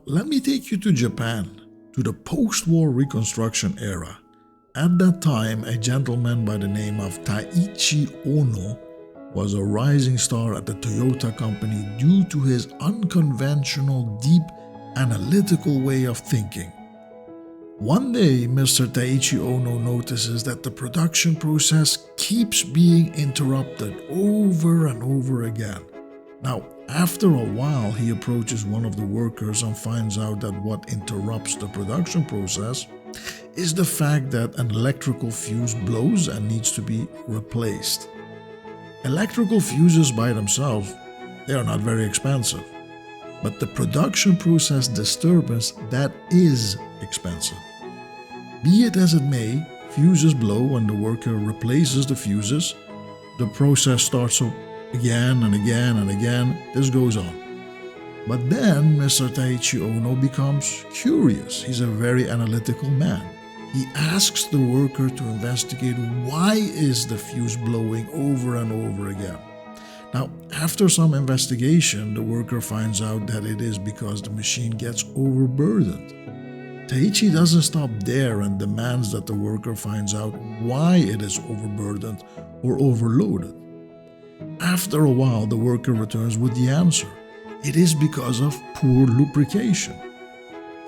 let me take you to Japan, to the post-war Reconstruction era. At that time, a gentleman by the name of Taiichi Ohno was a rising star at the Toyota company due to his unconventional, deep, analytical way of thinking. One day, Mr. Taiichi Ohno notices that the production process keeps being interrupted over and over again. Now, after a while, he approaches one of the workers and finds out that what interrupts the production process is the fact that an electrical fuse blows and needs to be replaced. Electrical fuses by themselves, they are not very expensive. But the production process disturbance, that is expensive. Be it as it may, fuses blow and the worker replaces the fuses. The process starts up again and again and again. This goes on. But then Mr. Taiichi Ohno becomes curious. He's a very analytical man. He asks the worker to investigate why is the fuse blowing over and over again. Now, after some investigation, the worker finds out that it is because the machine gets overburdened. Taiichi doesn't stop there and demands that the worker finds out why it is overburdened or overloaded. After a while, the worker returns with the answer. It is because of poor lubrication.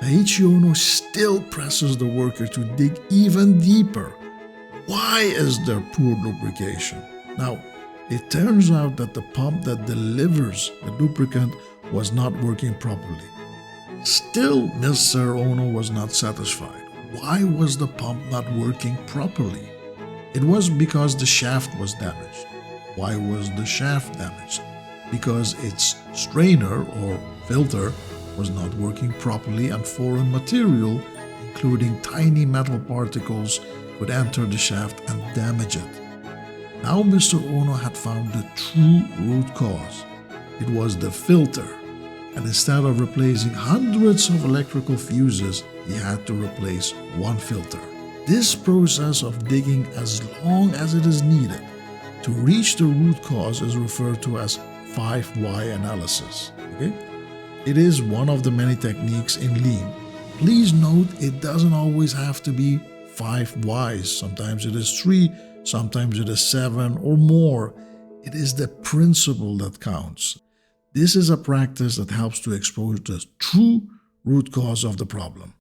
Taiichi Ohno still presses the worker to dig even deeper. Why is there poor lubrication? Now, it turns out that the pump that delivers the lubricant was not working properly. Still, Mr. Ohno was not satisfied. Why was the pump not working properly? It was because the shaft was damaged. Why was the shaft damaged? Because its strainer or filter was not working properly and foreign material, including tiny metal particles, could enter the shaft and damage it. Now Mr. Ohno had found the true root cause. It was the filter, and instead of replacing hundreds of electrical fuses, he had to replace one filter. This process of digging as long as it is needed to reach the root cause is referred to as 5 why analysis. Okay? It is one of the many techniques in Lean. Please note, it doesn't always have to be 5 whys. Sometimes it is 3, sometimes it is 7 or more. It is the principle that counts. This is a practice that helps to expose the true root cause of the problem.